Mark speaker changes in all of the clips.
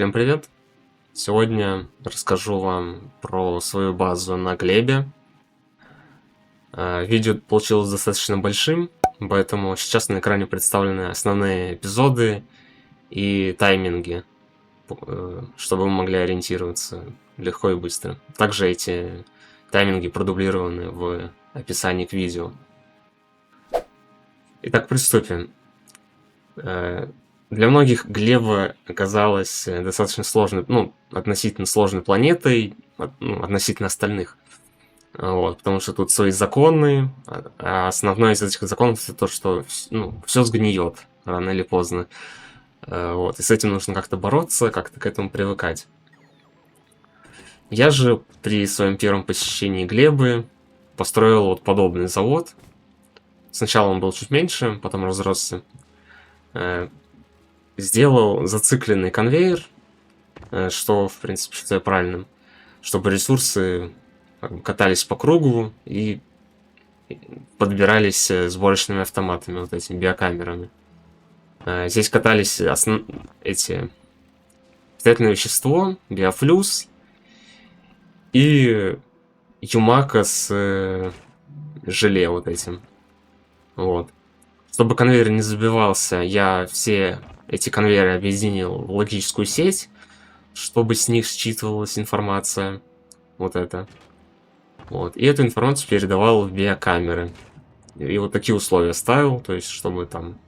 Speaker 1: Всем привет! Сегодня расскажу вам про свою базу на глебе. Видео получилось достаточно большим, поэтому сейчас на экране представлены основные эпизоды и тайминги, чтобы вы могли ориентироваться легко и быстро. Также эти тайминги продублированы в описании к видео. Итак, приступим. Для многих Глеба оказалась достаточно сложной, относительно сложной планетой, относительно остальных. Вот, потому что тут свои законы, а основной из этих законов это то, что все сгниет рано или поздно. Вот, и с этим нужно как-то бороться, как-то к этому привыкать. Я же при своем первом посещении Глебы построил вот подобный завод. Сначала он был чуть меньше, потом разросся. Сделал зацикленный конвейер, что, в принципе, считаю правильным, чтобы ресурсы катались по кругу и подбирались сборочными автоматами, вот этими биокамерами. Здесь катались эти питательное вещество, биофлюс и юмака с желе вот этим. Вот. Чтобы конвейер не забивался, я все эти конвейеры объединил в логическую сеть, чтобы с них считывалась информация. Вот это. Вот. И эту информацию передавал в биокамеры. И вот такие условия ставил, то есть, чтобы там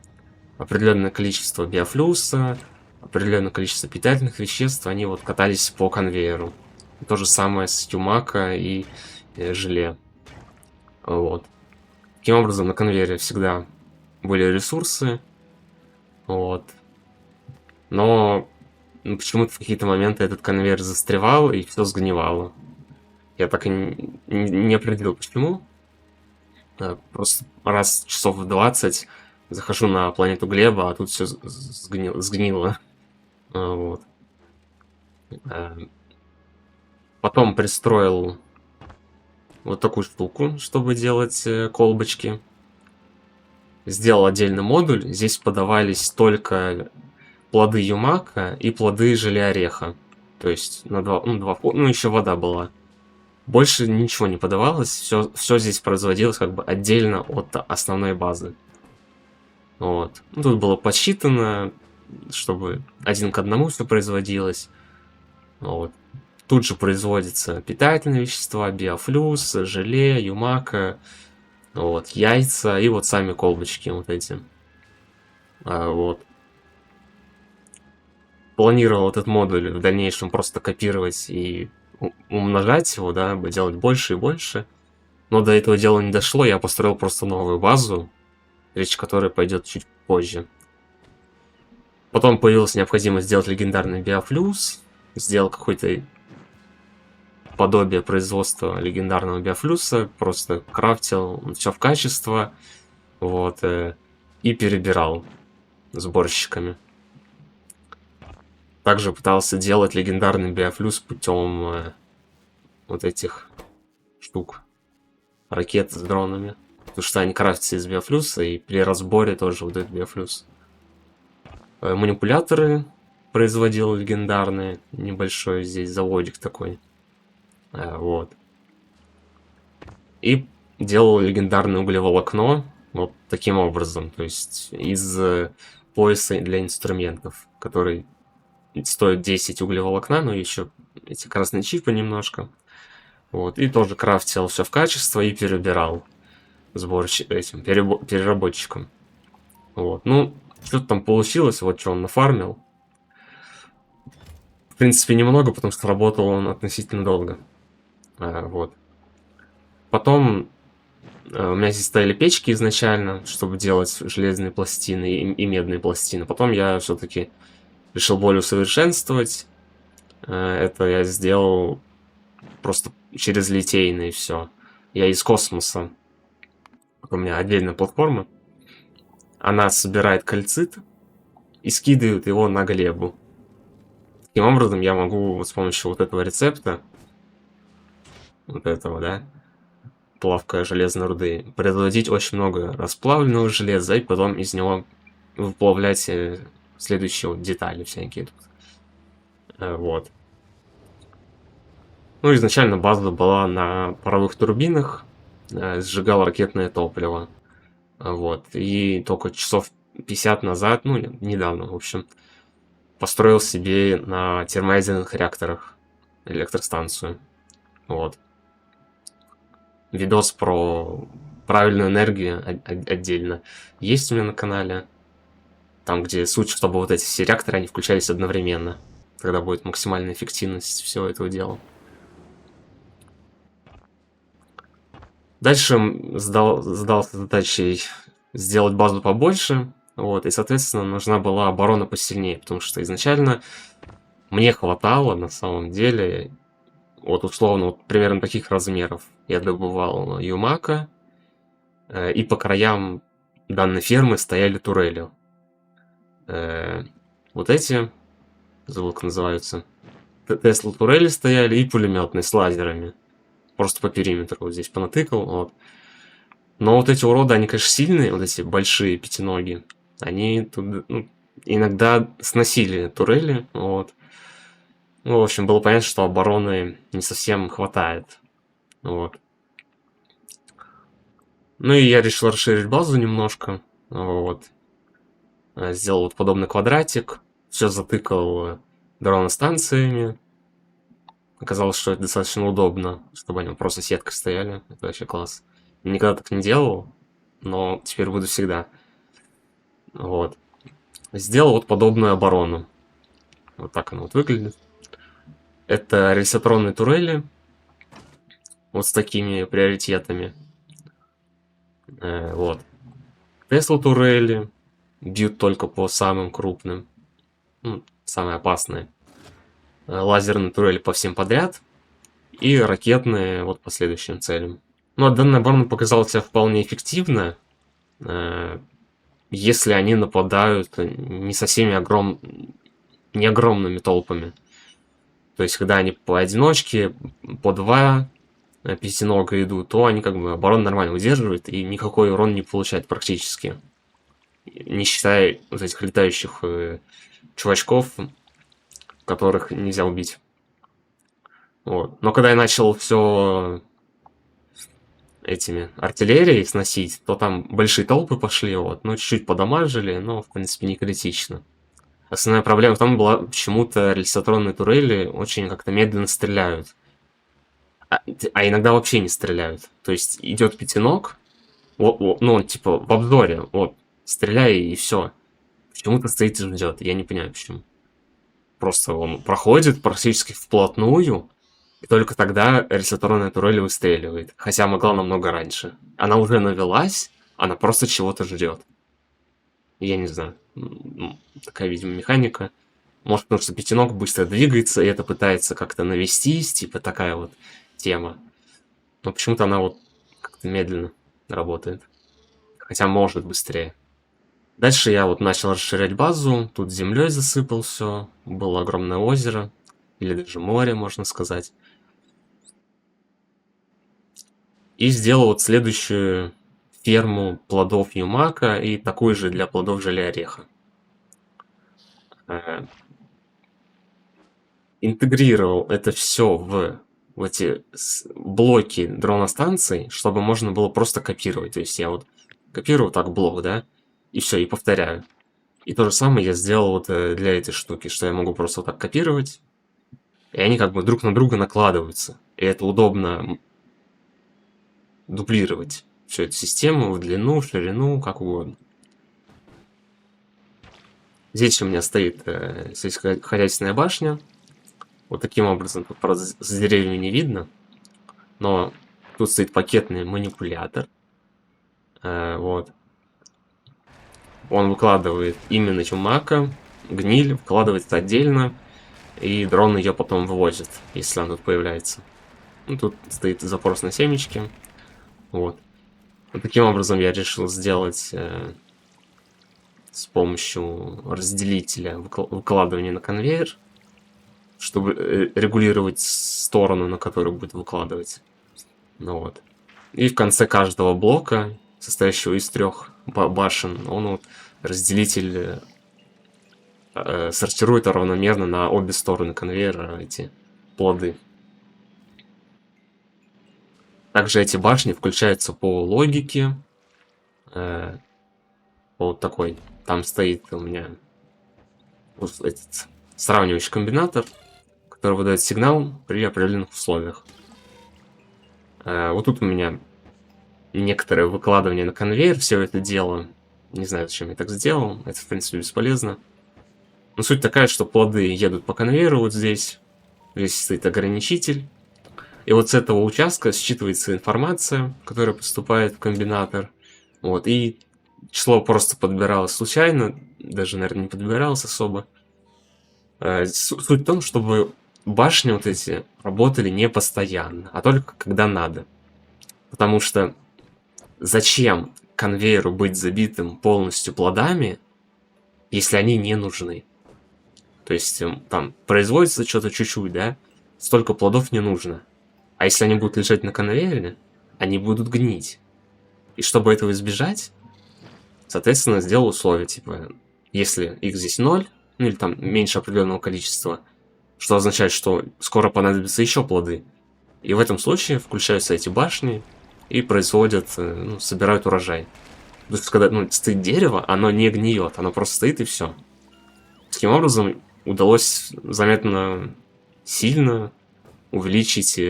Speaker 1: определенное количество биофлюса, определенное количество питательных веществ, они вот катались по конвейеру. И то же самое с юмака и желе. Вот. Таким образом, на конвейере всегда были ресурсы. Вот. Но почему-то в какие-то моменты этот конвейер застревал и все сгнивало. Я так и не определил, почему. Просто раз часов в 20 захожу на планету Глеба, а тут все сгнило. Вот. Потом пристроил вот такую штуку, чтобы делать колбочки. Сделал отдельный модуль. Здесь подавались только плоды юмака и плоды желе ореха. То есть на два, еще вода была. Больше ничего не подавалось, все здесь производилось как бы отдельно от основной базы. Вот. Тут было подсчитано, чтобы 1 к 1 все производилось. Вот. Тут же производятся питательные вещества, биофлюс, желе, юмака, вот, яйца и вот сами колбочки вот эти. Вот. Планировал этот модуль в дальнейшем просто копировать и умножать его, да, делать больше и больше. Но до этого дела не дошло, я построил просто новую базу, речь которой пойдет чуть позже. Потом появилась необходимость сделать легендарный биофлюс, сделал какой-то подобие производства легендарного биофлюса, просто крафтил все в качество, вот, и перебирал сборщиками. Также пытался делать легендарный биофлюс путем вот этих штук, ракет с дронами. Потому что они крафтятся из биофлюса, и при разборе тоже вот этот биофлюс. Манипуляторы производил легендарные, небольшой здесь заводик такой. Вот. И делал легендарное углеволокно вот таким образом. То есть из пояса для инструментов, который стоит 10 углеволокна, но еще эти красные чипы немножко. Вот. И тоже крафтил все в качество и перебирал этим переработчиком. Вот. Ну, что-то там получилось, вот что он нафармил. В принципе, немного, потому что работал он относительно долго. Вот. Потом у меня здесь стояли печки изначально, чтобы делать железные пластины и медные пластины. Потом я все-таки решил более усовершенствовать. Это я сделал просто через литейные все. Я из космоса. У меня отдельная платформа. Она собирает кальцит и скидывает его на глебу. Таким образом я могу вот с помощью вот этого рецепта, вот этого, да, плавкой железной руды, производить очень много расплавленного железа и потом из него выплавлять следующие вот детали всякие. Вот. Ну, изначально база была на паровых турбинах, сжигал ракетное топливо. Вот. И только часов 50 назад, ну, недавно, в общем, построил себе на термоядерных реакторах электростанцию. Вот. Видос про правильную энергию отдельно есть у меня на канале. Там, где суть, чтобы вот эти все реакторы, они включались одновременно. Тогда будет максимальная эффективность всего этого дела. Дальше задался задачей сделать базу побольше. Вот, и, соответственно, нужна была оборона посильнее, потому что изначально мне хватало, на самом деле, вот условно, вот примерно таких размеров. Я добывал Юмака, и по краям данной фермы стояли турели. Вот эти, забыл, как называются, Тесла турели стояли и пулеметные с лазерами. Просто по периметру вот здесь понатыкал, вот. Но вот эти уроды, они, конечно, сильные, вот эти большие пятиноги. Они тут, ну, иногда сносили турели, вот. Ну, в общем, было понятно, что обороны не совсем хватает, вот. Ну и я решил расширить базу немножко, вот. Сделал вот подобный квадратик, все затыкал дроностанциями. Оказалось, что это достаточно удобно, чтобы они просто сеткой стояли. Это вообще класс. Никогда так не делал, но теперь буду всегда. Вот. Сделал вот подобную оборону. Вот так она вот выглядит. Это рельсотронные турели. Вот с такими приоритетами. Вот. Тесла турели. Бьют только по самым крупным. Ну, самые опасные. Лазерные турели по всем подряд. И ракетные вот по следующим целям. Ну, а данная оборона показала себя вполне эффективно. Если они нападают не со всеми не огромными толпами. То есть, когда они поодиночке, по два пятинога идут, то они как бы оборону нормально удерживают и никакой урон не получают практически. Не считая вот этих летающих чувачков, которых нельзя убить. Вот. Но когда я начал все этими артиллерией сносить, то там большие толпы пошли, вот, ну, чуть-чуть подамажили, но, в принципе, не критично. Основная проблема в том была, почему-то рельсотронные турели очень как-то медленно стреляют. А иногда вообще не стреляют. То есть идет пятиног, ну, он типа в обзоре, вот, стреляй и все. Почему-то стоит и ждет, я не понимаю почему. Просто он проходит практически вплотную, и только тогда рельсотронная турель выстреливает. Хотя могла намного раньше. Она уже навелась, она просто чего-то ждет. Я не знаю. Такая, видимо, механика. Может, потому что пятиног быстро двигается, и это пытается как-то навестись, типа такая вот тема. Но почему-то она вот как-то медленно работает. Хотя может быстрее. Дальше я вот начал расширять базу, тут землей засыпал все, было огромное озеро, или даже море, можно сказать. И сделал вот следующую ферму плодов юмака и такую же для плодов желе ореха. Интегрировал это все в эти блоки дроностанций, чтобы можно было просто копировать. То есть я вот копирую так блок, да, и все, и повторяю. И то же самое я сделал вот для этой штуки, что я могу просто вот так копировать, и они как бы друг на друга накладываются. И это удобно дублировать всю эту систему в длину, в ширину, как угодно. Здесь у меня стоит сельскохозяйственная башня. Вот таким образом, тут, правда, за деревьями не видно, но тут стоит пакетный манипулятор. Вот. Он выкладывает именно чумака, гниль, вкладывается отдельно, и дрон ее потом вывозит, если она тут появляется. Ну, тут стоит запрос на семечки. Вот. Вот таким образом я решил сделать с помощью разделителя выкладывания на конвейер, чтобы регулировать сторону, на которую будет выкладывать. Ну вот. И в конце каждого блока, состоящего из трех башен, он вот разделитель сортирует равномерно на обе стороны конвейера эти плоды. Также эти башни включаются по логике. Вот такой. Там стоит у меня этот сравнивающий комбинатор, который выдает сигнал при определенных условиях. Вот тут у меня некоторое выкладывание на конвейер, все это дело. Не знаю, зачем я так сделал. Это, в принципе, бесполезно. Но суть такая, что плоды едут по конвейеру вот здесь. Здесь стоит ограничитель. И вот с этого участка считывается информация, которая поступает в комбинатор. Вот, и число просто подбиралось случайно. Даже, наверное, не подбиралось особо. Суть в том, чтобы башни вот эти работали не постоянно, а только когда надо. Потому что зачем конвейеру быть забитым полностью плодами, если они не нужны? То есть там производится что-то чуть-чуть, да? Столько плодов не нужно. А если они будут лежать на конвейере, они будут гнить. И чтобы этого избежать, соответственно, сделал условие, типа, если их здесь 0, ну или там меньше определенного количества, что означает, что скоро понадобятся еще плоды. И в этом случае включаются эти башни и производят, ну, собирают урожай. То есть, когда стоит дерево, оно не гниет, оно просто стоит и все. Таким образом, удалось заметно сильно увеличить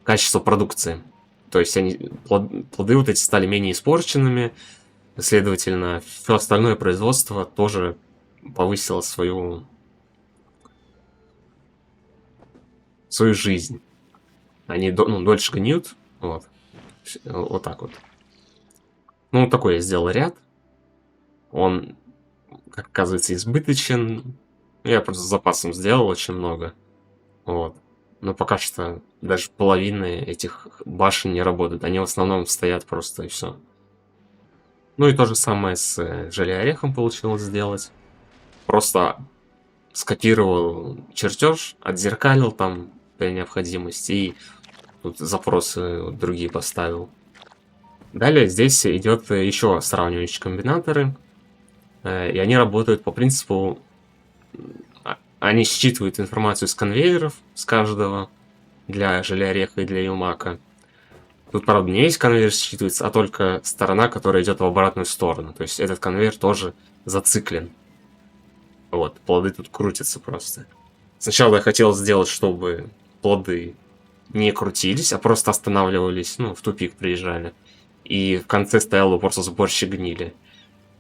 Speaker 1: качество продукции. То есть плоды вот эти стали менее испорченными, следовательно, все остальное производство тоже повысило свою жизнь. Они дольше гниют, вот так вот. Ну, такой я сделал ряд. Он, как оказывается, избыточен. Я просто с запасом сделал очень много. Вот. Но пока что даже половины этих башен не работают. Они в основном стоят просто и все. Ну и то же самое с желе-орехом получилось сделать. Просто скопировал чертеж, отзеркалил там при необходимости и тут запросы другие поставил. Далее здесь идет еще сравнивающие комбинаторы. И они работают по принципу... Они считывают информацию с конвейеров, с каждого, для желе-ореха и для юмака. Тут, правда, не весь конвейер считывается, а только сторона, которая идет в обратную сторону. То есть этот конвейер тоже зациклен. Вот, плоды тут крутятся просто. Сначала я хотел сделать, чтобы плоды не крутились, а просто останавливались, ну, в тупик приезжали. И в конце стоял бы просто сборщик гнили.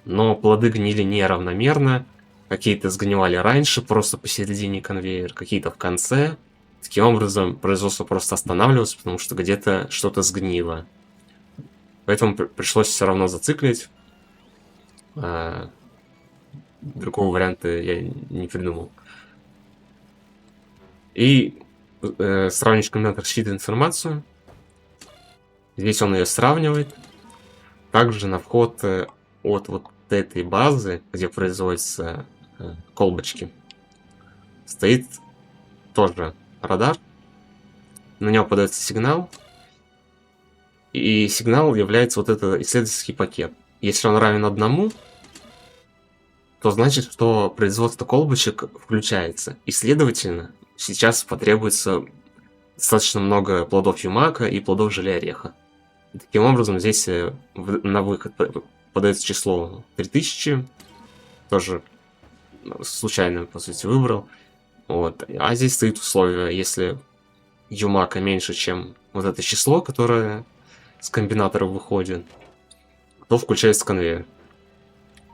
Speaker 1: Но плоды гнили неравномерно. Какие-то сгнивали раньше, просто посередине конвейера, какие-то в конце. Таким образом, производство просто останавливалось, потому что где-то что-то сгнило. Поэтому пришлось все равно зациклить. Другого варианта я не придумал. И сравнивающий комбинатор считывает информацию. Здесь он ее сравнивает. Также на вход от вот этой базы, где производятся колбочки, стоит тоже радар. На него подается сигнал. И сигнал является вот этот исследовательский пакет. Если он равен 1, то значит, что производство колбочек включается. И, следовательно, сейчас потребуется достаточно много плодов юмака и плодов желе-ореха. Таким образом, здесь на выход подается число 3000. Тоже случайно, по сути, выбрал. Вот. А здесь стоит условие, если юмака меньше, чем вот это число, которое с комбинатора выходит, то включается конвейер.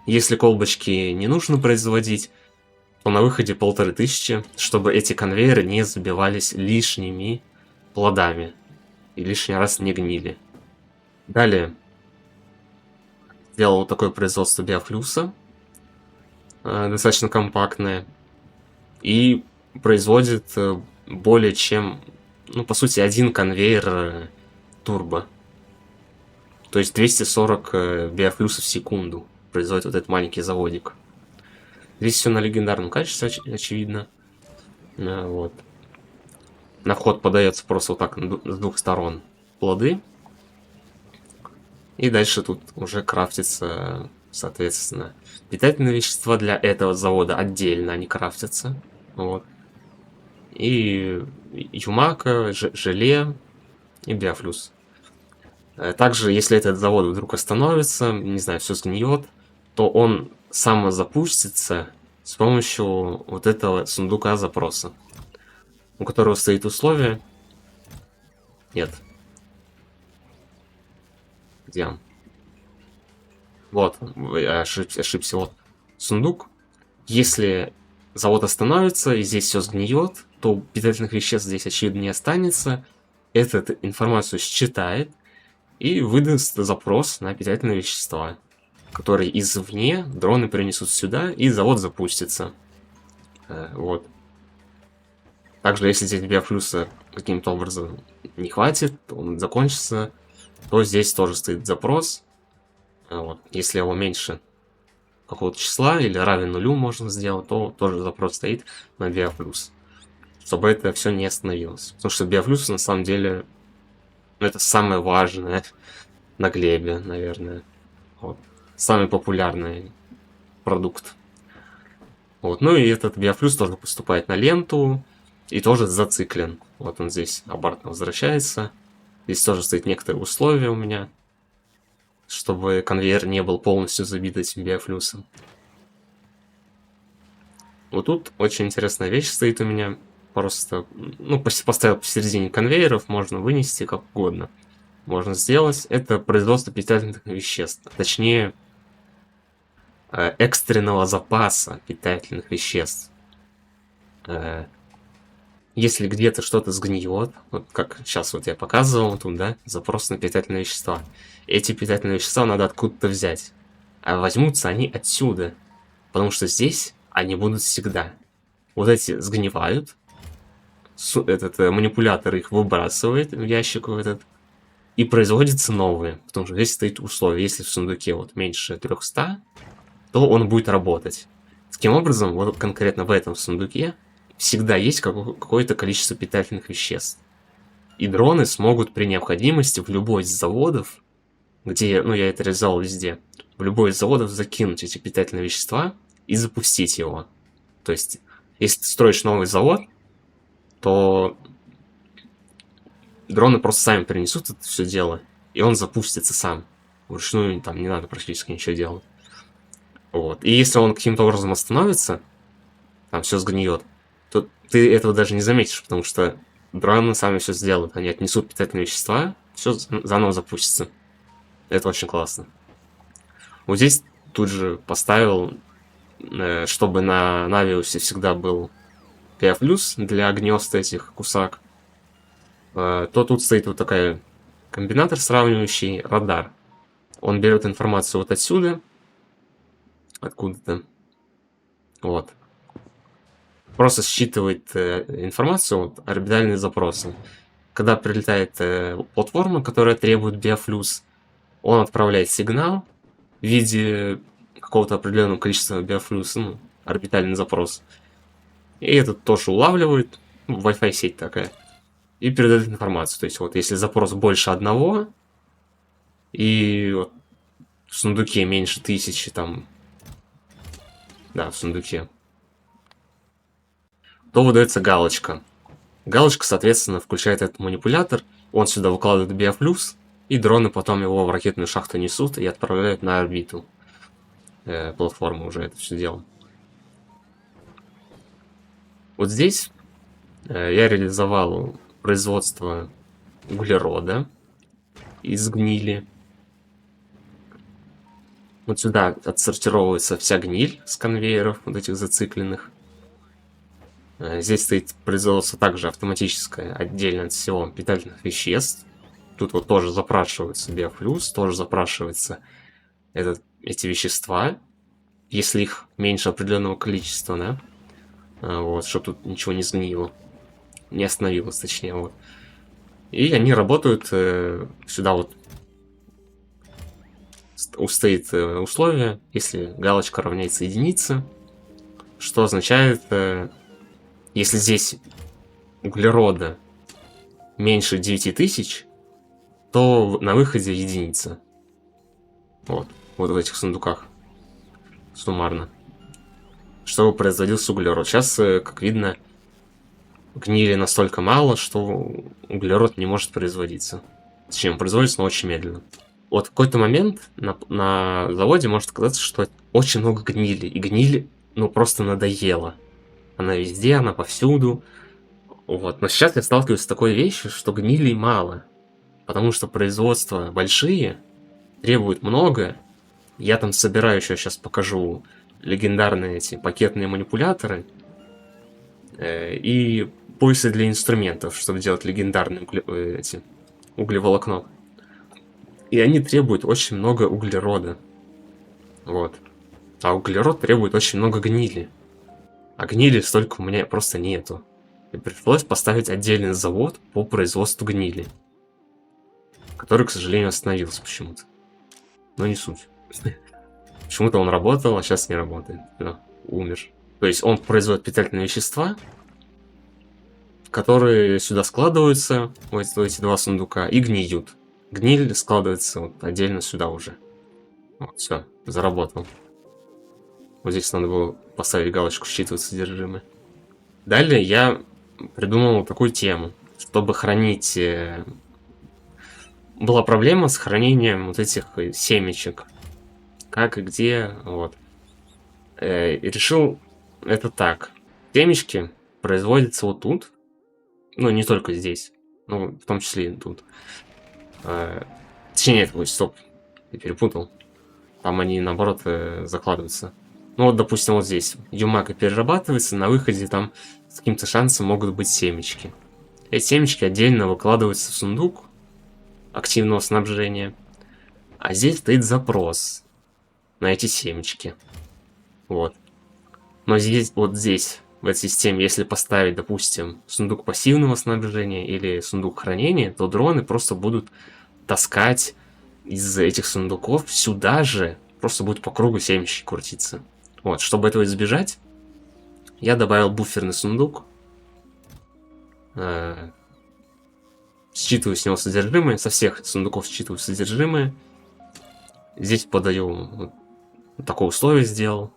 Speaker 1: Если колбочки не нужно производить, то на выходе 1500, чтобы эти конвейеры не забивались лишними плодами и лишний раз не гнили. Далее сделал вот такое производство биофлюса, достаточно компактное, и производит более чем, ну, по сути, один конвейер турбо. То есть 240 биофлюсов в секунду производит вот этот маленький заводик. Здесь все на легендарном качестве, очевидно. Вот. На вход подается просто вот так с двух сторон плоды. И дальше тут уже крафтится Соответственно, питательные вещества для этого завода отдельно, они крафтятся. Вот. И юмака, желе и биофлюс. Также, если этот завод вдруг остановится, не знаю, все сгниет, то он самозапустится с помощью вот этого сундука запроса, у которого стоит условие. Нет. Где он? Вот, ошибся. Вот сундук. Если завод остановится и здесь все сгниет, то питательных веществ здесь, очевидно, не останется. Эту информацию считает и выдаст запрос на питательные вещества, которые извне дроны принесут сюда, и завод запустится. Вот. Также, если здесь биофлюса каким-то образом не хватит, он закончится, то здесь тоже стоит запрос. Вот. Если его меньше какого-то числа или равен нулю можно сделать, то тоже запрос стоит на биофлюс, чтобы это все не остановилось. Потому что биофлюс на самом деле это самое важное на глебе, наверное. Вот. Самый популярный продукт. Вот. Ну и этот биофлюс тоже поступает на ленту и тоже зациклен. Вот он здесь обратно возвращается. Здесь тоже стоит некоторые условия у меня, чтобы конвейер не был полностью забит этим биофлюсом. Вот тут очень интересная вещь стоит у меня. Просто, ну, поставил посередине конвейеров, можно вынести как угодно. Можно сделать. Это производство питательных веществ. Точнее, экстренного запаса питательных веществ. Если где-то что-то сгниет, вот как сейчас вот я показывал тут, да, запрос на питательные вещества. Эти питательные вещества надо откуда-то взять. А возьмутся они отсюда. Потому что здесь они будут всегда. Вот эти сгнивают. Этот манипулятор их выбрасывает в ящик в этот. И производятся новые. Потому что здесь стоит условие. Если в сундуке вот меньше 300, то он будет работать. Таким образом, вот конкретно в этом сундуке всегда есть какое-то количество питательных веществ. И дроны смогут при необходимости в любой из заводов, где, ну я это реализовал везде, в любой из заводов закинуть эти питательные вещества и запустить его. То есть, если ты строишь новый завод, то дроны просто сами принесут это все дело, и он запустится сам. Вручную там не надо практически ничего делать. Вот. И если он каким-то образом остановится, там все сгниет, то ты этого даже не заметишь, потому что дроны сами все сделают. Они отнесут питательные вещества, все заново запустится. Это очень классно. Вот здесь тут же поставил, чтобы на Навиусе всегда был биофлюс для гнезд этих кусак. То тут стоит вот такой комбинатор сравнивающий, радар. Он берет информацию вот отсюда, откуда-то. Вот. Просто считывает информацию, вот, орбитальные запросы. Когда прилетает платформа, которая требует биофлюс, он отправляет сигнал в виде какого-то определенного количества биофлюса, ну, орбитальный запрос. И этот тоже улавливает, ну, Wi-Fi сеть такая, и передает информацию. То есть вот если запрос больше одного, и вот в сундуке меньше 1000, там, да, в сундуке, то выдается галочка. Галочка, соответственно, включает этот манипулятор, он сюда выкладывает биофлюс, и дроны потом его в ракетную шахту несут и отправляют на орбиту. Платформу уже это все дело. Вот здесь я реализовал производство углерода из гнили. Вот сюда отсортировывается вся гниль с конвейеров, вот этих зацикленных. Здесь стоит производство также автоматическое, отдельно от всего питательных веществ. Тут вот тоже запрашивается биофлюс, тоже запрашивается эти вещества, если их меньше определенного количества, да? Вот, чтобы тут ничего не сгнило, не остановилось, точнее, вот. И они работают сюда вот стоит условие, если галочка равняется единице, что означает, если здесь углерода меньше 9000, то на выходе единица. Вот в этих сундуках. суммарно, чтобы производился углерод. Сейчас, как видно, гнили настолько мало, что углерод не может производиться. Точнее, он производится, но очень медленно. Вот в какой-то момент на заводе может казаться, что очень много гнили. И гнили, ну, просто надоело. Она везде, она повсюду. Вот. Но сейчас я сталкиваюсь с такой вещью, что гнилей мало. Потому что производства большие, требуют много. Я там собираю, еще сейчас покажу, легендарные эти пакетные манипуляторы. И поясы для инструментов, чтобы делать легендарные эти углеволокно. И они требуют очень много углерода. Вот. А углерод требует очень много гнили. А гнили столько у меня просто нету. И пришлось поставить отдельный завод по производству гнили. Который, к сожалению, остановился почему-то. Но не суть. Почему-то он работал, а сейчас не работает. Да, умер. То есть он производит питательные вещества, которые сюда складываются, в эти два сундука, и гниют. Гниль складывается вот отдельно сюда уже. Вот, все, заработал. Вот здесь надо было поставить галочку «Считывать содержимое». Далее я придумал такую тему, чтобы хранить... Была проблема с хранением вот этих семечек. Как и где, вот. И решил это так. Семечки производятся вот тут. Ну, не только здесь. Ну, в том числе и тут. Точнее, нет, стоп. Я перепутал. Там они, наоборот, закладываются. Ну, вот, допустим, вот здесь. Юмака перерабатывается, на выходе там с каким-то шансом могут быть семечки. Эти семечки отдельно выкладываются в сундук активного снабжения. А здесь стоит запрос на эти семечки. Вот. Но здесь, вот здесь, в этой системе, если поставить, допустим, сундук пассивного снабжения или сундук хранения, то дроны просто будут таскать из этих сундуков сюда же, просто будет по кругу семечки крутиться. Вот, чтобы этого избежать, я добавил буферный сундук. Считываю с него содержимое, со всех сундуков считываю содержимое. Здесь подаю, вот такое условие сделал.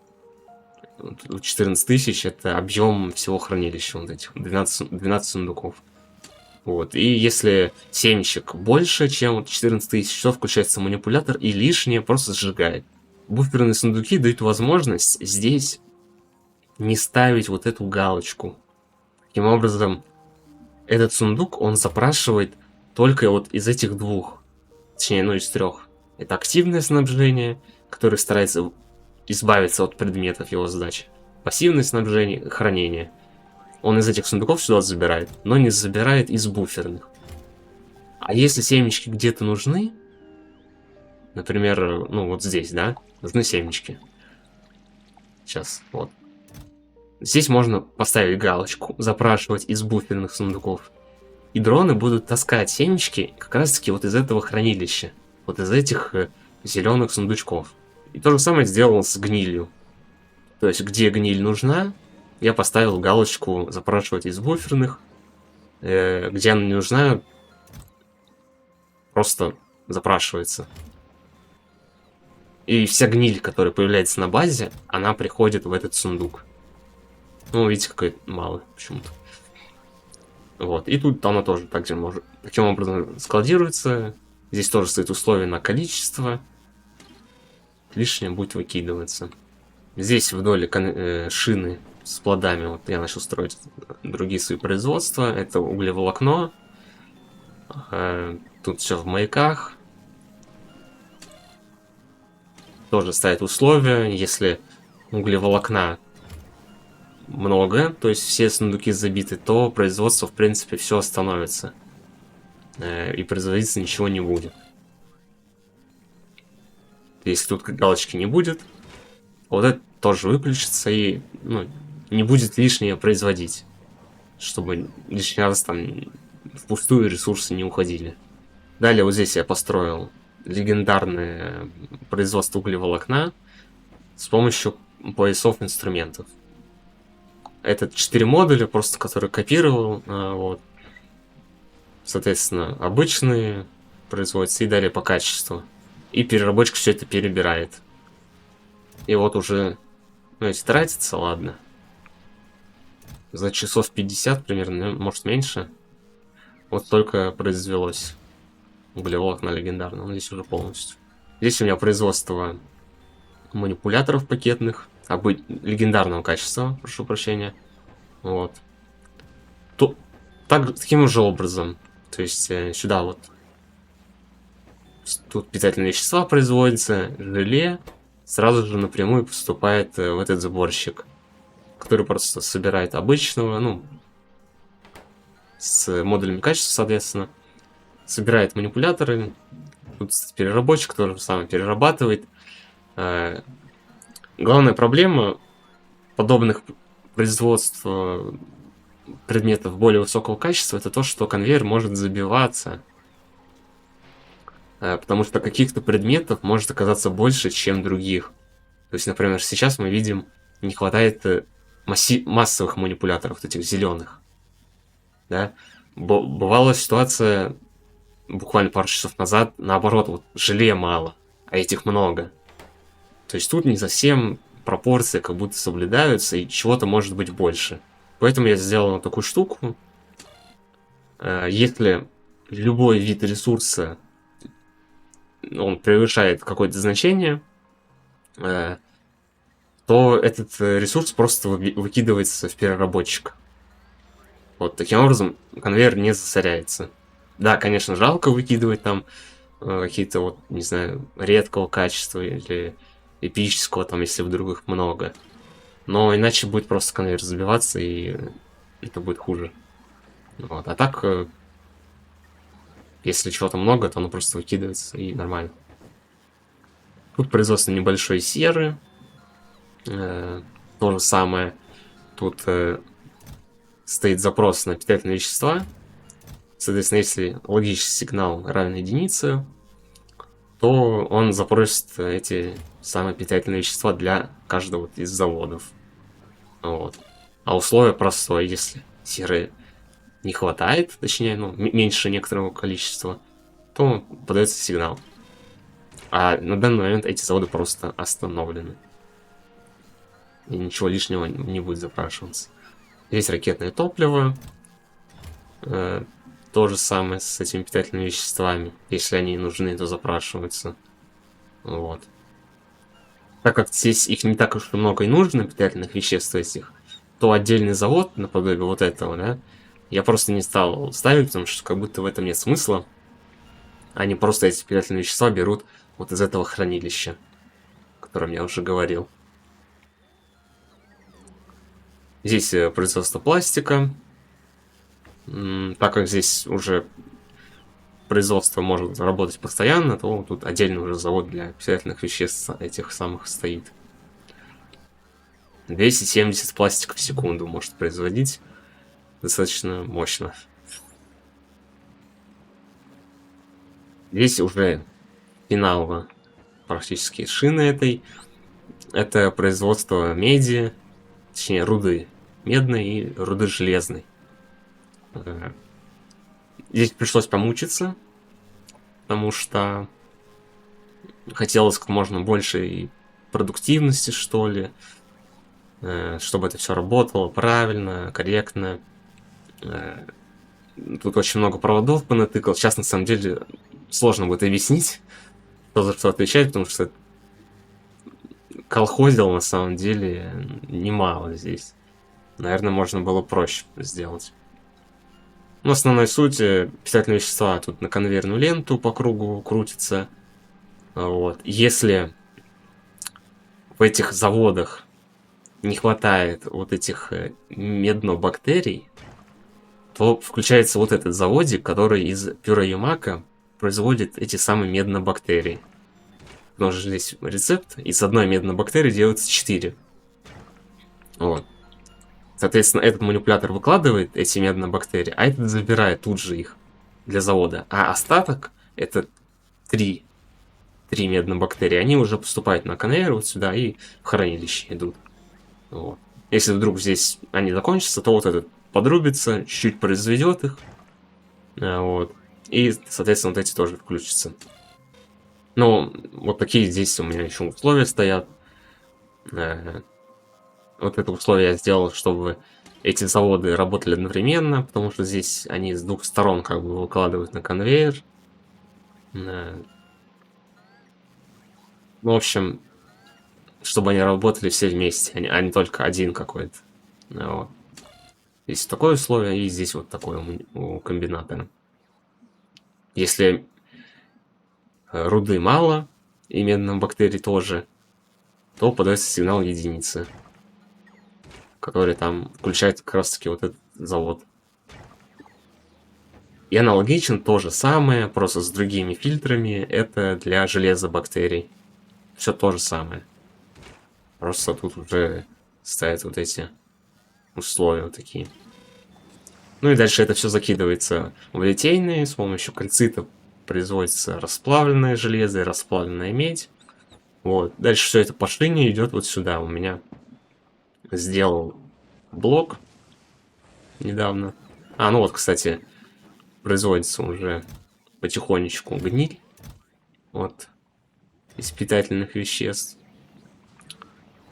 Speaker 1: 14 тысяч это объем всего хранилища, вот этих 12 сундуков. Вот. И если семечек больше, чем 14 тысяч, то включается манипулятор и лишнее просто сжигает. Буферные сундуки дают возможность здесь не ставить вот эту галочку. Таким образом, этот сундук, он запрашивает только вот из этих двух. Точнее, ну из трех. Это активное снабжение, которое старается избавиться от предметов его задачи. Пассивное снабжение, хранение. Он из этих сундуков сюда забирает, но не забирает из буферных. А если семечки где-то нужны, например, ну вот здесь, да, нужны семечки. Сейчас, вот. Здесь можно поставить галочку, запрашивать из буферных сундуков. И дроны будут таскать семечки как раз таки вот из этого хранилища. Вот из этих зеленых сундучков. И то же самое сделал с гнилью. То есть, где гниль нужна, я поставил галочку запрашивать из буферных. Где она не нужна, просто запрашивается. И вся гниль, которая появляется на базе, она приходит в этот сундук. Ну, видите, какой мало почему-то. Вот. И тут она тоже также может, таким образом складируется. Здесь тоже стоит условие на количество. Лишнее будет выкидываться. Здесь вдоль шины с плодами. Вот я начал строить другие свои производства. Это углеволокно. Тут все в маяках. Тоже ставит условия. Если углеволокна много, то есть все сундуки забиты, то производство, в принципе, все остановится. И производиться ничего не будет. Если тут галочки не будет, вот это тоже выключится и не будет лишнее производить. Чтобы лишний раз там впустую ресурсы не уходили. Далее вот здесь я построил легендарное производство углеволокна с помощью поясов инструментов. Это 4 модуля, просто которые копировал. Вот. Соответственно, обычные производятся и далее по качеству. И переработчик все это перебирает. И вот уже, ну, эти тратятся, ладно. За часов 50 примерно, может меньше. Вот только произвелось углеволокна легендарного. Здесь уже полностью. Здесь у меня производство манипуляторов пакетных. Легендарного качества, прошу прощения. Вот. Таким же образом. То есть сюда вот. Тут питательные вещества производятся, желе. Сразу же напрямую поступает в этот сборщик, который просто собирает обычного, ну, с модулями качества, соответственно. Собирает манипуляторы. Тут переработчик тоже самое перерабатывает. Главная проблема подобных производств предметов более высокого качества это то, что конвейер может забиваться. Потому что каких-то предметов может оказаться больше, чем других. То есть, например, сейчас мы видим, не хватает массовых манипуляторов, вот этих зеленых. Да? Бывала ситуация буквально пару часов назад, наоборот, вот желе мало, а этих много. То есть тут не совсем пропорции как будто соблюдаются, и чего-то может быть больше. Поэтому я сделал вот такую штуку. Если любой вид ресурса он превышает какое-то значение, то этот ресурс просто выкидывается в переработчик. Вот таким образом конвейер не засоряется. Да, конечно, жалко выкидывать там какие-то вот, не знаю, редкого качества или эпического, там, если вдруг их много. Но иначе будет просто конвейер забиваться, и это будет хуже. Вот. А так, если чего-то много, то оно просто выкидывается, и нормально. Тут производство небольшой серы. То же самое. Тут стоит запрос на питательные вещества. Соответственно, если логический сигнал равен единице, то он запросит эти самые питательные вещества для каждого из заводов. Вот. А условие простое. Если серы не хватает, точнее, ну, меньше некоторого количества, то подается сигнал. А на данный момент эти заводы просто остановлены. И ничего лишнего не будет запрашиваться. Здесь ракетное топливо. То же самое с этими питательными веществами. Если они нужны, то запрашиваются. Вот. Так как здесь их не так уж и много и нужно, питательных веществ этих, то отдельный завод, наподобие вот этого, да, я просто не стал ставить, потому что как будто в этом нет смысла. Они просто эти питательные вещества берут вот из этого хранилища, о котором я уже говорил. Здесь производство пластика. Так как здесь уже производство может работать постоянно, то тут отдельный уже завод для питательных веществ этих самых стоит. 270 пластиков в секунду может производить. Достаточно мощно. Здесь уже финал практически шины этой. Это производство меди, точнее руды медной и руды железной. Здесь пришлось помучиться, потому что хотелось как можно больше и продуктивности, что ли, чтобы это все работало правильно, корректно. Тут очень много проводов понатыкал. Сейчас, на самом деле, сложно будет объяснить, кто за что отвечает, потому что колхозил, на самом деле, немало здесь. Наверное, можно было проще сделать. Но основной суть, питательные вещества тут на конвейерную ленту по кругу крутятся. Вот. Если в этих заводах не хватает вот этих меднобактерий, то включается вот этот заводик, который из пюре Юмака производит эти самые меднобактерии. Потому что здесь рецепт, из одной меднобактерии делается 4. Вот. Соответственно, этот манипулятор выкладывает эти меднобактерии, а этот забирает тут же их для завода. А остаток, это 3 меднобактерии, они уже поступают на конвейер вот сюда и в хранилище идут. Вот. Если вдруг здесь они закончатся, то вот этот подрубится, чуть-чуть произведет их. Вот. И, соответственно, вот эти тоже включатся. Но вот такие здесь у меня еще условия стоят. Вот это условие я сделал, чтобы эти заводы работали одновременно, потому что здесь они с двух сторон как бы выкладывают на конвейер. Э, Ну, в общем, чтобы они работали все вместе, а не только один какой-то. Вот. Здесь такое условие, и здесь вот такое у комбинатора. Если руды мало, и медных бактерий тоже, то подается сигнал единицы, который там включает как раз таки вот этот завод. И аналогично то же самое, просто с другими фильтрами, это для железа бактерий. Все то же самое. Просто тут уже ставят вот эти условия вот такие. Ну и дальше это все закидывается в литейные, с помощью кальцита производится расплавленное железо и расплавленная медь. Вот. Дальше все это по шине идет вот сюда. У меня сделал блок недавно. Ну вот, кстати, производится уже потихонечку гниль. Вот. Из питательных веществ.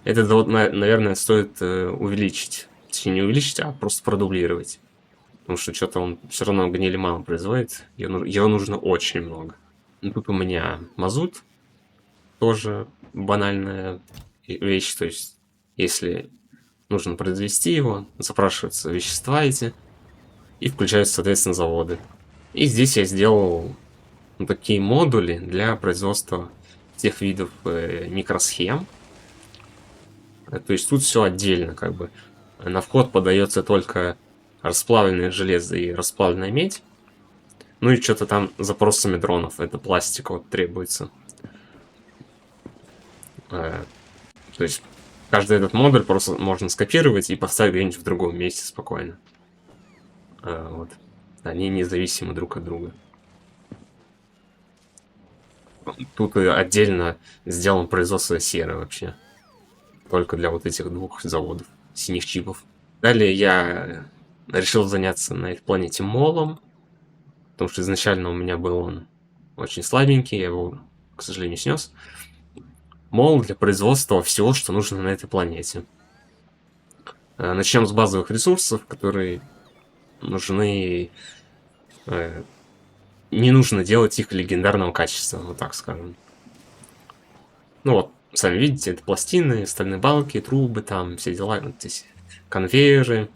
Speaker 1: Это вот, наверное, стоит увеличить. Точнее, не увеличить, а просто продублировать. Потому что что-то он все равно гнили мало производит. Его нужно очень много. Ну, тут у меня мазут. Тоже банальная вещь. То есть, если нужно произвести его, запрашиваются вещества эти. И включаются, соответственно, заводы. И здесь я сделал такие модули для производства тех видов микросхем. То есть тут все отдельно, как бы. На вход подается только расплавленное железо и расплавленная медь. Ну и что-то там запросами дронов. Это пластик вот требуется. То есть каждый этот модуль просто можно скопировать и поставить где-нибудь в другом месте спокойно. Вот. Они независимы друг от друга. Тут отдельно сделано производство серы вообще. Только для вот этих двух заводов, синих чипов. Далее я решил заняться на этой планете молом. Потому что изначально у меня был он очень слабенький, я его, к сожалению, снес. Мол для производства всего, что нужно на этой планете. Начнем с базовых ресурсов, которые нужны... Не нужно делать их легендарного качества, вот так скажем. Ну вот, сами видите, это пластины, стальные балки, трубы, там все дела, вот здесь конвейеры.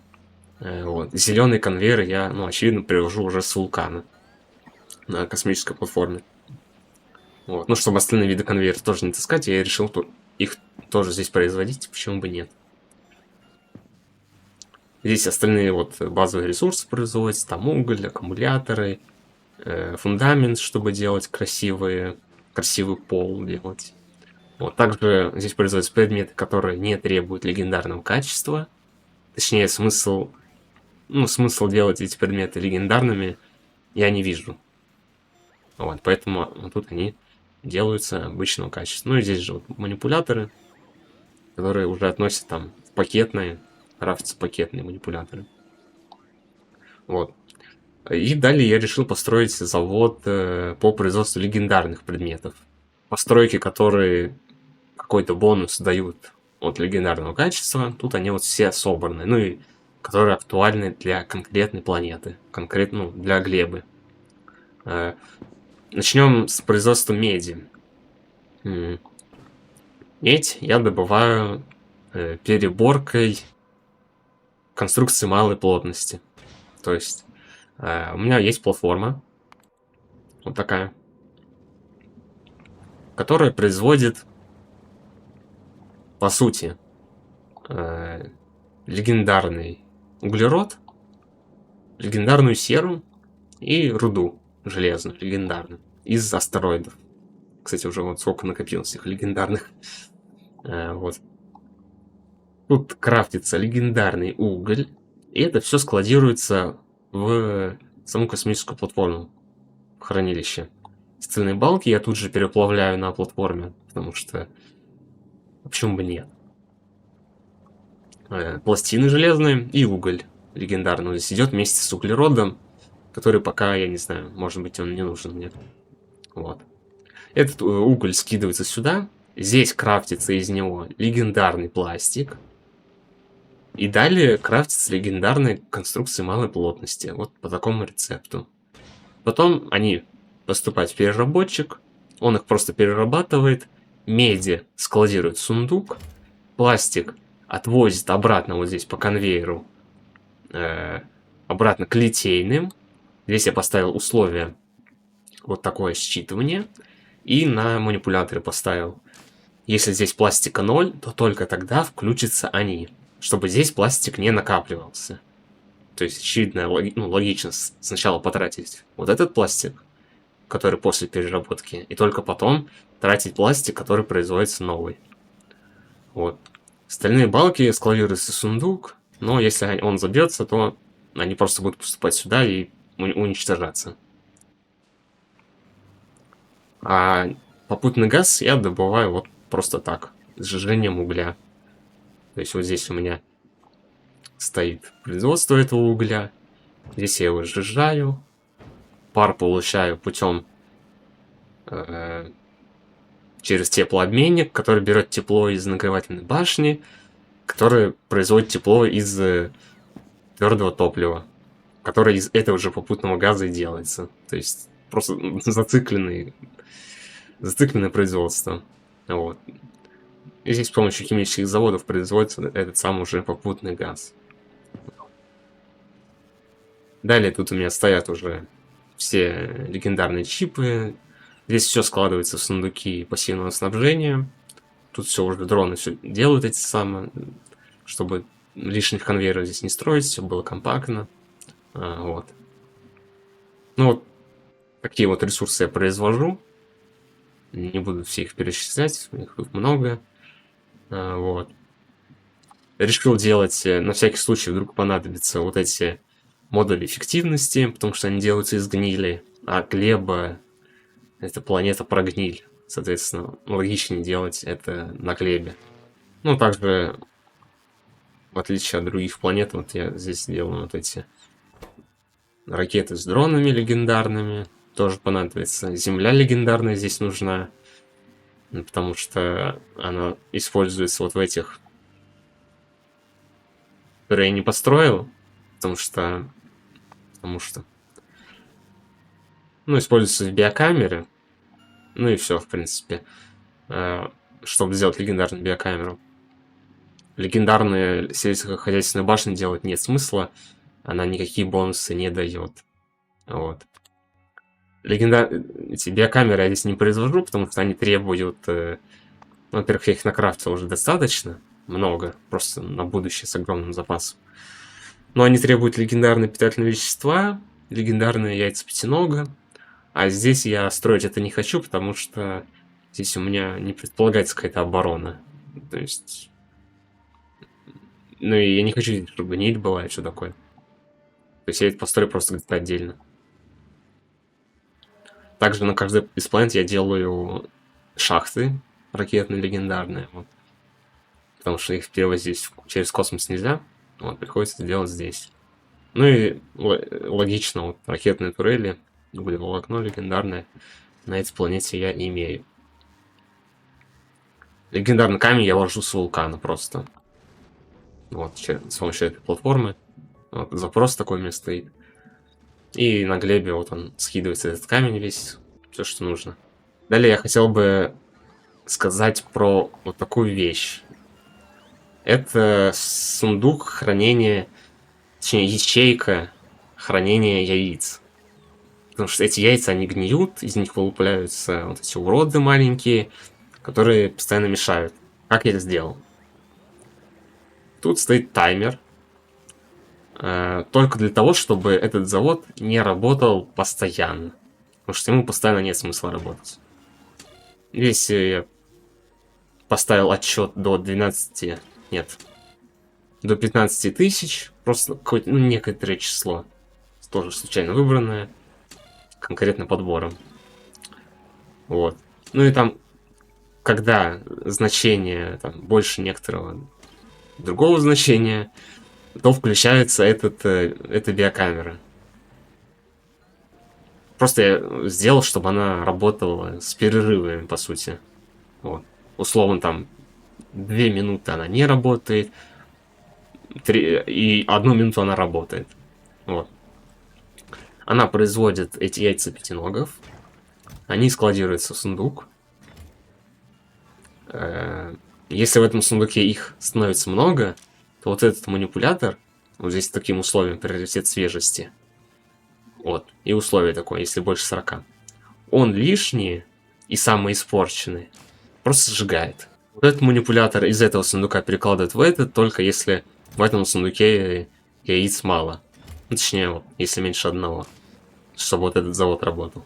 Speaker 1: Вот. Зеленые конвейеры я, очевидно, привожу уже с вулкана на космической платформе. Вот. Ну, чтобы остальные виды конвейеров тоже не таскать, я решил их тоже здесь производить, почему бы нет. Здесь остальные вот базовые ресурсы производятся, там уголь, аккумуляторы, фундамент, чтобы делать красивый пол делать. Вот. Также здесь производятся предметы, которые не требуют легендарного качества. Точнее, смысл делать эти предметы легендарными я не вижу. Вот, поэтому тут они делаются обычного качества. Ну и здесь же вот манипуляторы, которые уже относят там в пакетные, крафтятся пакетные манипуляторы. Вот. И далее я решил построить завод по производству легендарных предметов. Постройки, которые какой-то бонус дают от легендарного качества, тут они вот все собраны. Ну и которые актуальны для конкретной планеты, конкретно для глебы. Начнем с производства меди. Медь я добываю переборкой конструкции малой плотности. То есть у меня есть платформа, вот такая, которая производит, по сути, легендарный углерод, легендарную серу и руду железную, легендарную, из астероидов. Кстати, уже вот сколько накопилось их легендарных. Вот. Тут крафтится легендарный уголь, и это все складируется в саму космическую платформу, в хранилище. Стальные балки я тут же переплавляю на платформе, потому что почему бы нет. Пластины железные и уголь легендарный здесь идет вместе с углеродом, который пока, я не знаю, может быть он не нужен мне. Вот. Этот уголь скидывается сюда, Здесь крафтится из него легендарный пластик. И далее крафтятся легендарные конструкции малой плотности. Вот по такому рецепту. Потом они поступают в переработчик. Он их просто перерабатывает. Меди складирует в сундук. Пластик отвозит обратно вот здесь по конвейеру. Обратно к литейным. Здесь я поставил условие вот такое считывание. И на манипуляторы поставил. Если здесь пластика 0, то только тогда включатся они. Чтобы здесь пластик не накапливался. То есть, очевидно, логично сначала потратить вот этот пластик, который после переработки, и только потом тратить пластик, который производится новый. Вот. Остальные балки складируются в сундук, но если он забьется, то они просто будут поступать сюда и уничтожаться. А попутный газ я добываю вот просто так, сжижением угля. То есть вот здесь у меня стоит производство этого угля. Здесь я его сжижаю. Пар получаю путем через теплообменник, который берет тепло из нагревательной башни, который производит тепло из твердого топлива, которое из этого же попутного газа и делается. То есть просто зацикленное производство. Вот. И здесь с помощью химических заводов производится этот самый уже попутный газ. Далее тут у меня стоят уже все легендарные чипы. Здесь все складывается в сундуки пассивного снабжения. Тут все уже дроны все делают эти самые, чтобы лишних конвейеров здесь не строить, все было компактно. Вот. Ну вот такие вот ресурсы я произвожу. Не буду все их перечислять, их тут много. Вот. Решил делать, на всякий случай вдруг понадобится, вот эти модули эффективности, потому что они делаются из гнили, а глеба — это планета про гниль. Соответственно, логичнее делать это на глебе. Ну, также, в отличие от других планет, вот я здесь делаю вот эти ракеты с дронами легендарными. Тоже понадобится. Земля легендарная здесь нужна, потому что она используется вот в этих, которые я не построил, потому что ну, используется в биокамере. Ну и все, в принципе. Чтобы сделать легендарную биокамеру. Легендарные сельскохозяйственные башни делать нет смысла. Она никакие бонусы не дает. Вот. Эти биокамеры я здесь не произвожу, потому что они требуют... во-первых, я их накрафтил уже достаточно. Много. Просто на будущее с огромным запасом. Но они требуют легендарные питательные вещества, легендарные яйца пятинога. А здесь я строить это не хочу, потому что здесь у меня не предполагается какая-то оборона. То есть... Ну и я не хочу, чтобы гниль была и все такое. То есть я это построю просто где-то отдельно. Также на каждой из планет я делаю шахты ракетные легендарные. Вот. Потому что их перевозить через космос нельзя. Вот, приходится делать здесь. Ну и логично, вот ракетные турели, углеволокно легендарное на этой планете я имею. Легендарный камень я ложу с вулкана просто. Вот, с помощью этой платформы. Вот, запрос такой у меня стоит. И на глебе вот он скидывается, этот камень весь, все, что нужно. Далее я хотел бы сказать про вот такую вещь. Это сундук хранения, точнее, ячейка хранения яиц. Потому что эти яйца, они гниют, из них вылупляются вот эти уроды маленькие, которые постоянно мешают. Как я это сделал? Тут стоит таймер. Только для того, чтобы этот завод не работал постоянно. Потому что ему постоянно нет смысла работать. Здесь я поставил отчет до 12... Нет. До 15 тысяч. Просто какое-то, некоторое число. Тоже случайно выбранное. Конкретно подбором. Вот. Ну и там, когда значение там, больше некоторого другого значения, то включается эта биокамера. Просто я сделал, чтобы она работала с перерывами, по сути. Вот. условно там 2 минуты она не работает, и 1 минуту она работает. Вот. Она производит эти яйца пятиногов, они складируются в сундук. Если в этом сундуке их становится много, то вот этот манипулятор, вот здесь таким условием приоритет свежести, вот, и условие такое, если больше 40, он лишние и самые испорченные просто сжигает. Вот этот манипулятор из этого сундука перекладывает в этот, только если в этом сундуке яиц мало. Ну, точнее, вот, если меньше одного, чтобы вот этот завод работал.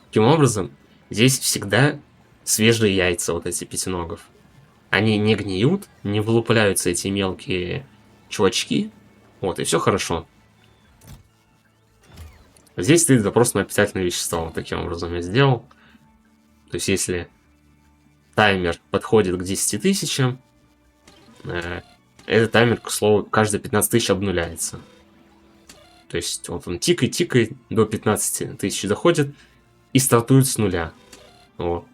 Speaker 1: Таким образом, здесь всегда свежие яйца, вот эти пятиногов. Они не гниют, не вылупляются эти мелкие чувачки. Вот, и все хорошо. Здесь стоит запрос на питательные вещества. Вот таким образом я сделал. То есть, если таймер подходит к 10 тысячам, этот таймер, к слову, каждые 15 тысяч обнуляется. То есть, вот он тикает, до 15 тысяч доходит и стартует с нуля. Вот.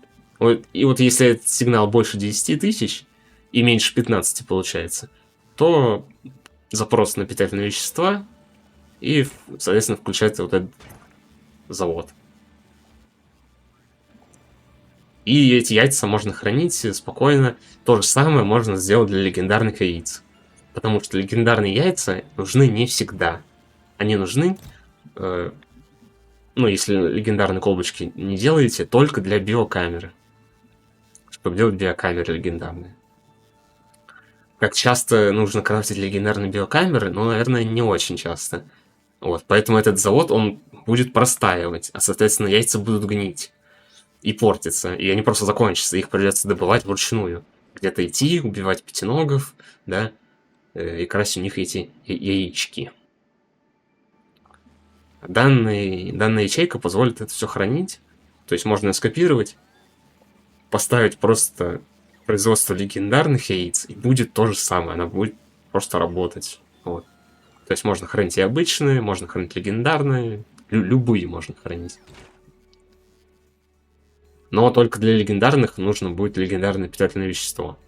Speaker 1: И вот если этот сигнал больше 10 тысяч и меньше 15 получается, то запрос на питательные вещества и, соответственно, включается вот этот завод. И эти яйца можно хранить спокойно. То же самое можно сделать для легендарных яиц. Потому что легендарные яйца нужны не всегда. Они нужны, ну, если легендарные колбочки не делаете, только для биокамеры. Чтобы делать биокамеры легендарные. Как часто нужно крафтить легендарные биокамеры? Ну, наверное, не очень часто. Вот, поэтому этот завод, он будет простаивать, а, соответственно, яйца будут гнить и портиться, и они просто закончатся, их придется добывать вручную. Где-то идти, убивать пятиногов, да, и красть у них эти яички. Данная ячейка позволит это все хранить, то есть можно скопировать, поставить просто производство легендарных яиц, и будет то же самое, она будет просто работать. Вот. То есть можно хранить и обычные, можно хранить легендарные, любые можно хранить. Но только для легендарных нужно будет легендарное питательное вещество,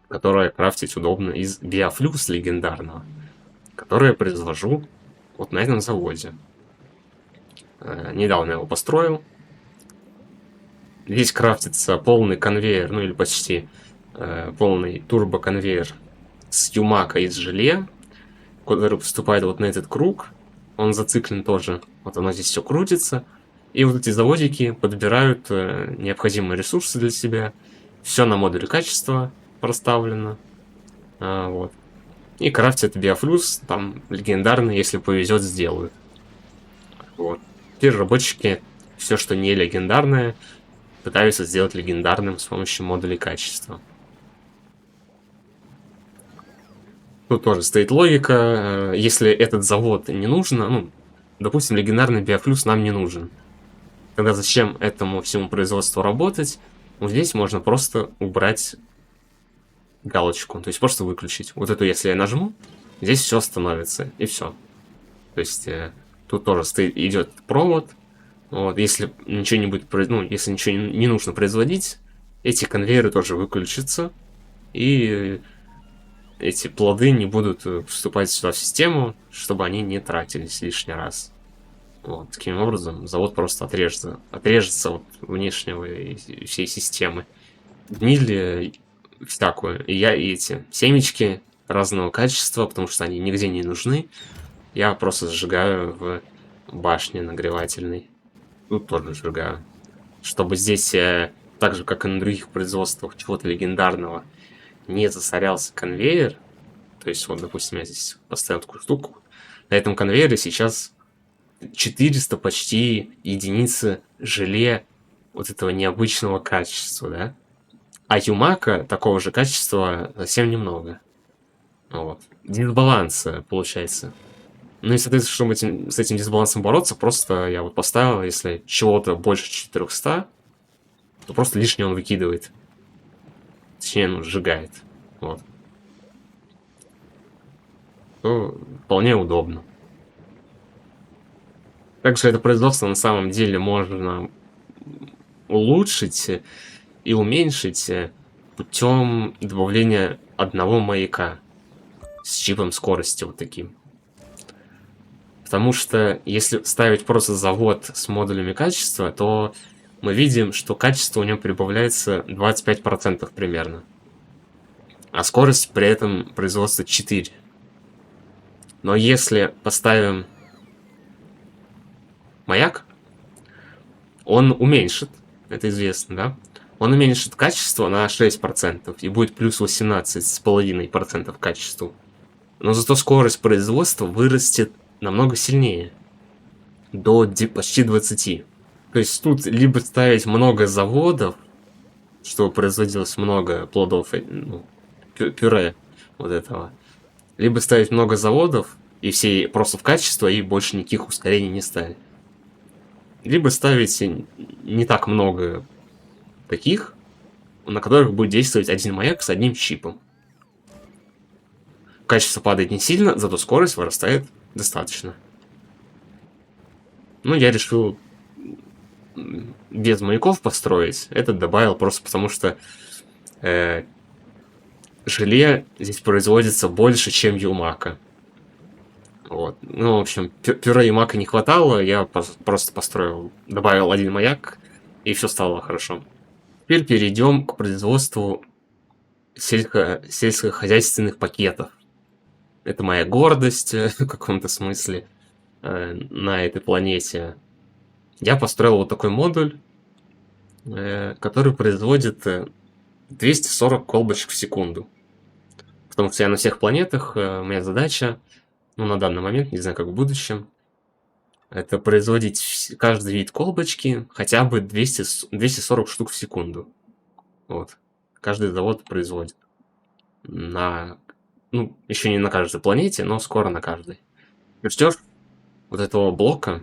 Speaker 1: которое крафтить удобно из биофлюс легендарного, которое я произвожу вот на этом заводе. Недавно я его построил. Здесь крафтится полный конвейер, ну или почти полный турбоконвейер с юмака из желе, который поступает вот на этот круг. Он зациклен тоже. Вот оно здесь все крутится. И вот эти заводики подбирают необходимые ресурсы для себя. Все на модуле качества проставлено. Вот. И крафтят биофлюс, там легендарный, если повезет, сделают. Вот. Теперь разработчики все, что не легендарное, пытаются сделать легендарным с помощью модулей качества. Тут тоже стоит логика. Если этот завод не нужен, ну, допустим, легендарный биофлюс нам не нужен. Тогда зачем этому всему производству работать? Вот здесь можно просто убрать галочку, то есть просто выключить. Вот эту, если я нажму, здесь все остановится, и все. То есть тут тоже идет провод. Вот, если ничего не будет, ну, если ничего не нужно производить, эти конвейеры тоже выключатся, и эти плоды не будут вступать сюда в систему, чтобы они не тратились лишний раз. Вот, таким образом завод просто отрежется от внешнего и всей системы. Гнили всякую. И эти семечки разного качества, потому что они нигде не нужны, я просто сжигаю в башне нагревательной. Тут тоже сжигаю. Чтобы здесь, так же как и на других производствах чего-то легендарного, не засорялся конвейер. То есть, вот, допустим, я здесь поставил такую штуку. На этом конвейере сейчас 400 почти единицы желе вот этого необычного качества, да? А юмака такого же качества совсем немного. Вот. Дисбаланс получается. Ну и, соответственно, чтобы с этим дисбалансом бороться, просто я вот поставил, если чего-то больше 400, то просто лишнее он выкидывает. Точнее, ну, сжигает. Вот. То вполне удобно. Также это производство на самом деле можно улучшить и уменьшить путем добавления одного маяка с чипом скорости вот таким. Потому что если ставить просто завод с модулями качества, то мы видим, что качество у него прибавляется 25% примерно. А скорость при этом производства 4. Но если поставим маяк, он уменьшит, это известно, да? Он уменьшит качество на 6% и будет плюс 18,5% к качеству. Но зато скорость производства вырастет намного сильнее, до почти 20. То есть тут либо ставить много заводов, чтобы производилось много плодов, ну, пюре вот этого, либо ставить много заводов, и все просто в качество, и больше никаких ускорений не ставить. Либо ставить не так много таких, на которых будет действовать один маяк с одним чипом. Качество падает не сильно, зато скорость вырастает достаточно. Ну, я решил без маяков построить. Этот добавил просто потому, что желе здесь производится больше, чем Юмака. Вот. Ну, в общем, пюре Юмака не хватало, я просто построил, добавил один маяк, и все стало хорошо. Теперь перейдем к производству сельскохозяйственных пакетов. Это моя гордость в каком-то смысле на этой планете. Я построил вот такой модуль, который производит 240 колбочек в секунду. Потому что я на всех планетах, моя задача, ну, на данный момент, не знаю, как в будущем, это производить каждый вид колбочки хотя бы 240 штук в секунду. Вот. Каждый завод производит. Ну, еще не на каждой планете, но скоро на каждой. Чертеж вот этого блока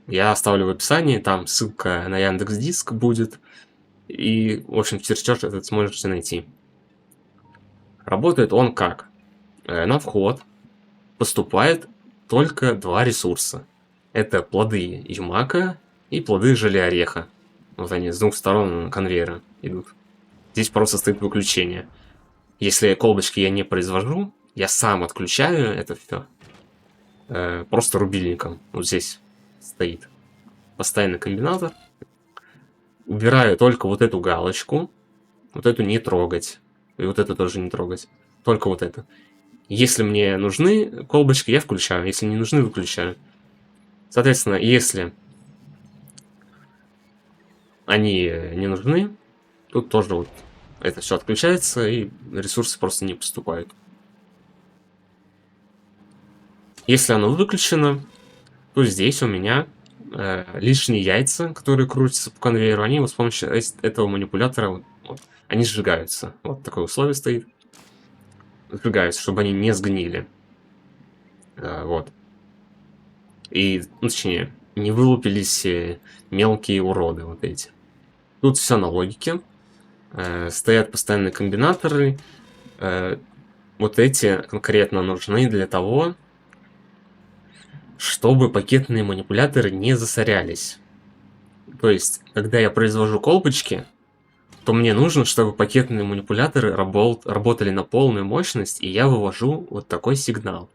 Speaker 1: я оставлю в описании, там ссылка на Яндекс.Диск будет. И, в общем, чертеж этот сможете найти. Работает он как? На вход поступает только два ресурса. Это плоды Юмака и плоды желе ореха. Вот они с двух сторон конвейера идут. Здесь просто стоит выключение. Если колбочки я не произвожу, я сам отключаю это все. Просто рубильником. Вот здесь стоит постоянный комбинатор. Убираю только вот эту галочку. Вот эту не трогать. И вот эту тоже не трогать. Только вот это. Если мне нужны колбочки, я включаю. Если не нужны, выключаю. Соответственно, если они не нужны, тут тоже вот это все отключается, и ресурсы просто не поступают. Если оно выключено, то здесь у меня лишние яйца, которые крутятся по конвейеру, они вот с помощью этого манипулятора, вот, они сжигаются. Вот такое условие стоит. Сжигаются, чтобы они не сгнили. Вот. И, ну, точнее, не вылупились мелкие уроды вот эти. Тут все на логике. Стоят постоянные комбинаторы. Вот эти конкретно нужны для того, чтобы пакетные манипуляторы не засорялись. То есть, когда я произвожу колбочки, то мне нужно, чтобы пакетные манипуляторы работали на полную мощность, и я вывожу вот такой сигнал.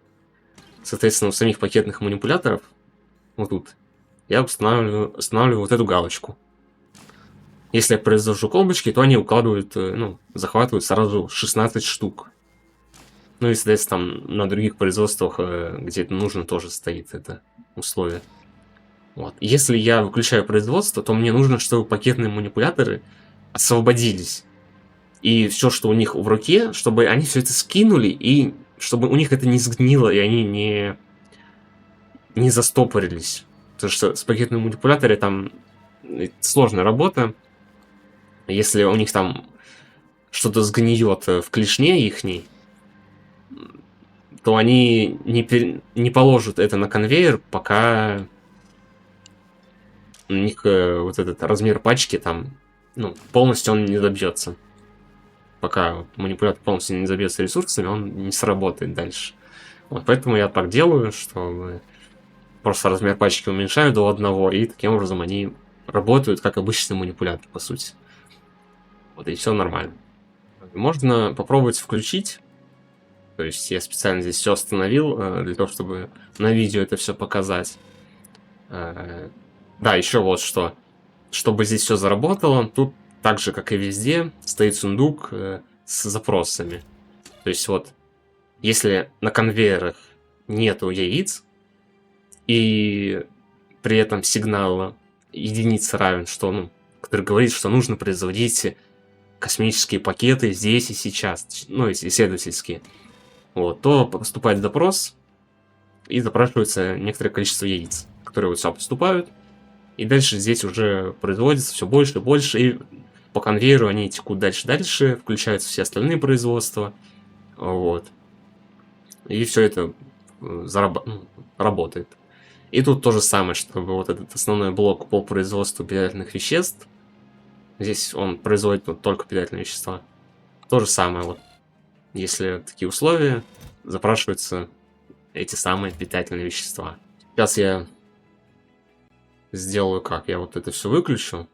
Speaker 1: Соответственно, у самих пакетных манипуляторов, вот тут, я устанавливаю вот эту галочку. Если я произвожу колбочки, то они укладывают, ну, захватывают сразу 16 штук. Ну и, соответственно, там на других производствах, где это нужно, тоже стоит это условие. Вот. Если я выключаю производство, то мне нужно, чтобы пакетные манипуляторы освободились. И все, что у них в руке, чтобы они все это скинули, и чтобы у них это не сгнило, и они не застопорились. Потому что с пакетными манипуляторами там сложная работа. Если у них там что-то сгниет в клешне ихней, то они не положат это на конвейер, пока у них вот этот размер пачки там, ну, полностью он не добьется. Пока манипулятор полностью не забьется ресурсами, он не сработает дальше. Вот поэтому я так делаю, что просто размер пачки уменьшаю до 1, и таким образом они работают как обычный манипулятор, по сути. Вот, и все нормально. Можно попробовать включить. То есть я специально здесь все остановил, для того, чтобы на видео это все показать. Да, еще вот что. Чтобы здесь все заработало, тут так же, как и везде, стоит сундук с запросами. То есть вот, если на конвейерах нету яиц, и при этом сигнал единица равен, что, ну, который говорит, что нужно производить космические пакеты здесь и сейчас, ну, исследовательские, вот, то поступает запрос, и запрашивается некоторое количество яиц, которые вот сюда поступают, и дальше здесь уже производится все больше и больше, и по конвейеру они текут дальше-дальше, включаются все остальные производства, вот, и все это работает. И тут то же самое, чтобы вот этот основной блок по производству питательных веществ, здесь он производит вот только питательные вещества. То же самое, вот, если такие условия, запрашиваются эти самые питательные вещества. Сейчас я сделаю как? Я вот это все выключу,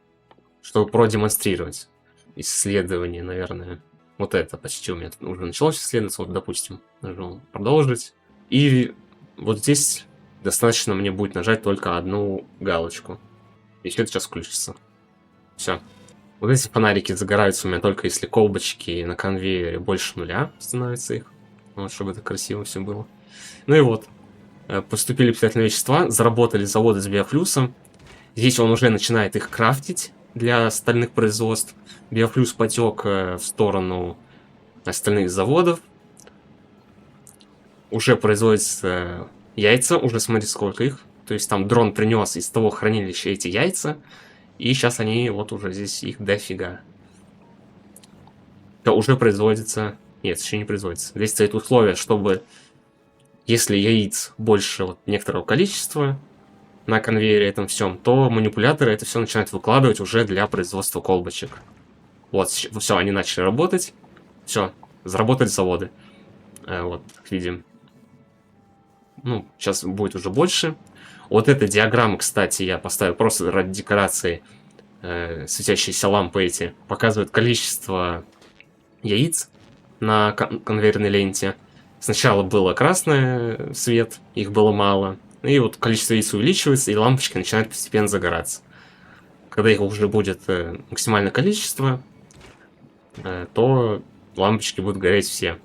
Speaker 1: чтобы продемонстрировать исследование, наверное. Вот это почти у меня уже началось исследоваться. Вот, допустим, нажму продолжить. И вот здесь достаточно мне будет нажать только одну галочку. И все это сейчас включится. Все. Вот эти фонарики загораются у меня только если колбочки на конвейере больше нуля становится их. Вот, чтобы это красиво все было. Ну и вот. Поступили питательные вещества, заработали заводы с биофлюсом. Здесь он уже начинает их крафтить для остальных производств. Биофлюс потек в сторону остальных заводов. Уже производятся яйца, уже смотри сколько их. То есть там дрон принес из того хранилища эти яйца. И сейчас они вот уже здесь их дофига. Это уже производится... Нет, еще не производится. Здесь стоит условие, чтобы если яиц больше вот некоторого количества на конвейере этом всем, то манипуляторы это все начинают выкладывать уже для производства колбочек. Вот, все, они начали работать. Все, заработали заводы. Вот, как видим. Ну, сейчас будет уже больше. Вот эта диаграмма, кстати, я поставил просто ради декорации. Светящиеся лампы эти показывают количество яиц на конвейерной ленте. Сначала было красный свет, их было мало. И вот количество яиц увеличивается, и лампочки начинают постепенно загораться. Когда их уже будет максимальное количество, то лампочки будут гореть все.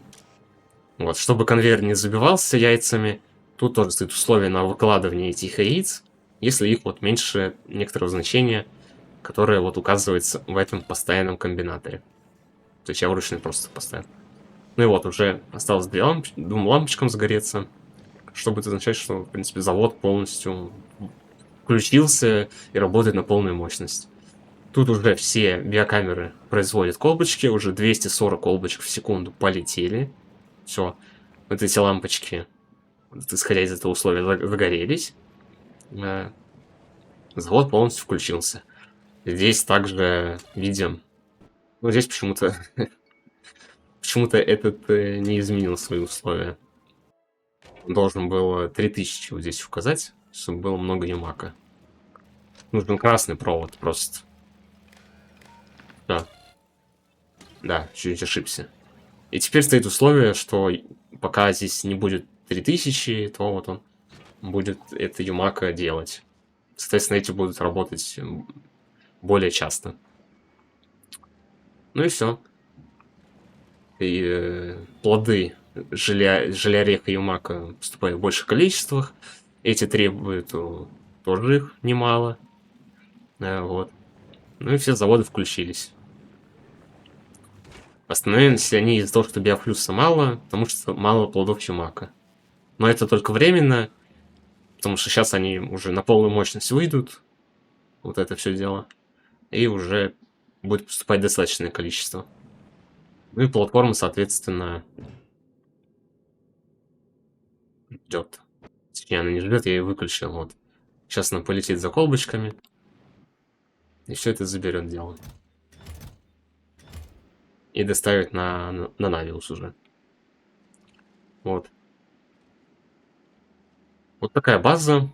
Speaker 1: Вот, чтобы конвейер не забивался яйцами, тут тоже стоит условие на выкладывание этих яиц, если их вот меньше некоторого значения, которое вот указывается в этом постоянном комбинаторе. То есть я вручную просто поставил. Ну и вот, уже осталось двум лампочкам загореться, что будет означать, что, в принципе, завод полностью включился и работает на полную мощность. Тут уже все биокамеры производят колбочки, уже 240 колбочек в секунду полетели. Все, вот эти лампочки, исходя из этого условия, загорелись. Завод полностью включился. Здесь также видим... Ну, здесь почему-то... Почему-то этот не изменил свои условия. Он должен был 3000 вот здесь указать, чтобы было много юмака. Нужен красный провод просто. Да. Да, чуть ошибся. И теперь стоит условие, что пока здесь не будет 3000, то вот он будет это юмака делать. Соответственно, эти будут работать более часто. Ну и все. И плоды желеореха и юмака поступают в больших количествах. Эти требуют тоже их немало. Вот. Ну и все заводы включились. Остановились они из-за того, что биофлюса мало, потому что мало плодов юмака. Но это только временно, потому что сейчас они уже на полную мощность выйдут. Вот это все дело. И уже будет поступать достаточное количество. Ну и платформа, соответственно, ждет. Точнее, она не ждет, я ее выключил. Вот. Сейчас она полетит за колбочками. И все это заберет дело. И доставит на Навиус уже. Вот. Вот такая база.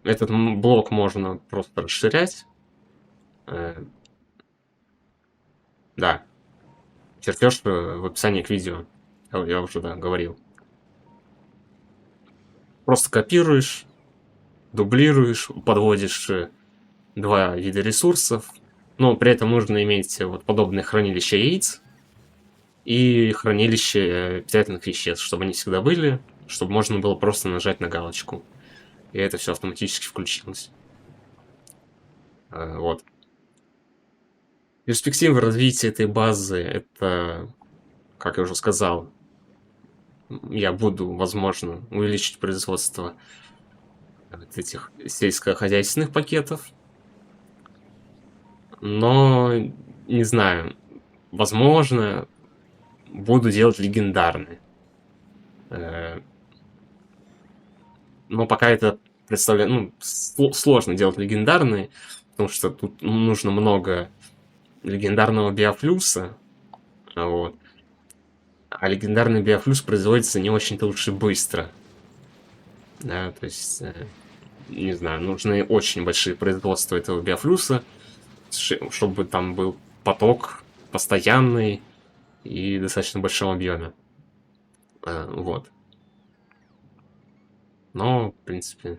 Speaker 1: Этот блок можно просто расширять. Да, чертеж в описании к видео. Я уже, да, говорил. Просто копируешь, дублируешь, подводишь два вида ресурсов, но при этом нужно иметь вот подобное хранилище яиц и хранилище питательных веществ, чтобы они всегда были, чтобы можно было просто нажать на галочку. И это все автоматически включилось. Вот. Перспективы развития этой базы — это, как я уже сказал, я буду, возможно, увеличить производство вот этих сельскохозяйственных пакетов. Но, не знаю, возможно, буду делать легендарные. Но пока это представляет, ну, сложно делать легендарные, потому что тут нужно много легендарного биофлюса, вот. А легендарный биофлюс производится не очень-то лучше быстро. Да, то есть, не знаю, нужны очень большие производства этого биофлюса, чтобы там был поток постоянный и достаточно большом объеме. Вот. Но, в принципе,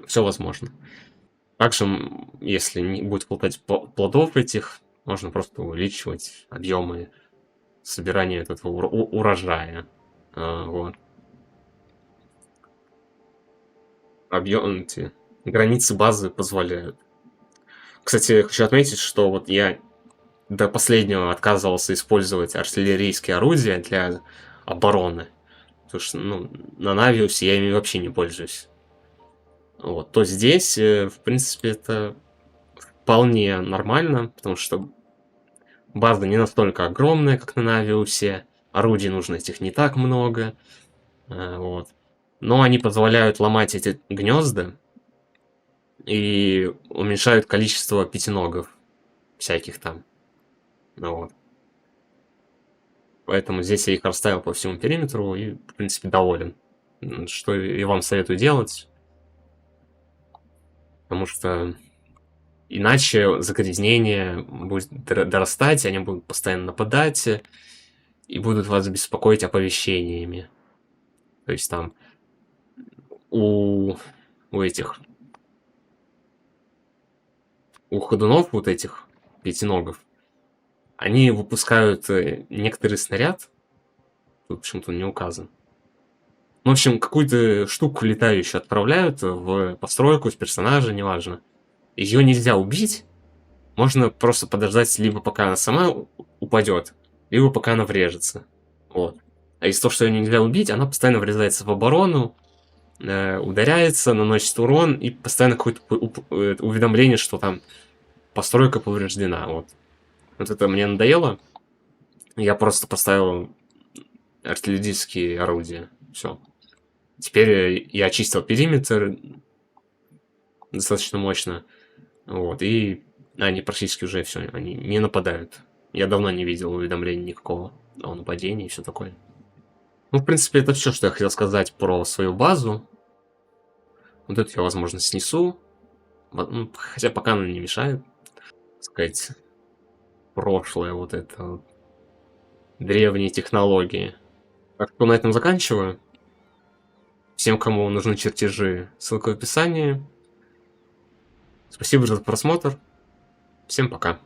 Speaker 1: все возможно. Также, если не будет хватать плодов этих, можно просто увеличивать объемы собирания этого урожая. Вот. Объем, эти границы базы позволяют. Кстати, хочу отметить, что вот я до последнего отказывался использовать артиллерийские орудия для обороны. Потому что, ну, на Навиусе я ими вообще не пользуюсь. Вот. То здесь, в принципе, это вполне нормально, потому что база не настолько огромная, как на Навиусе. Орудий нужно этих не так много. Вот. Но они позволяют ломать эти гнезда и уменьшают количество пятиногов всяких там. Вот. Поэтому здесь я их расставил по всему периметру и, в принципе, доволен. Что и вам советую делать. Потому что иначе загрязнение будет дорастать, они будут постоянно нападать и будут вас беспокоить оповещениями. То есть там у этих, у ходунов вот этих пятиногов, они выпускают некоторый снаряд, тут почему-то не указан. В общем, какую-то штуку летающую отправляют в постройку с персонажа, неважно. Ее нельзя убить, можно просто подождать, либо пока она сама упадет, либо пока она врежется. Вот. А из-за того, что ее нельзя убить, она постоянно врезается в оборону, ударяется, наносит урон, и постоянно какое-то уведомление, что там постройка повреждена. Вот. Вот это мне надоело. Я просто поставил артиллерийские орудия. Все. Теперь я очистил периметр достаточно мощно. Вот. И они практически уже все, они не нападают. Я давно не видел уведомлений никакого о нападении и все такое. Ну, в принципе, это все, что я хотел сказать про свою базу. Вот это я, возможно, снесу. Хотя пока она не мешает, так сказать, прошлое вот это вот, древние технологии. Так что на этом заканчиваю. Всем, кому нужны чертежи, ссылка в описании. Спасибо за просмотр. Всем пока.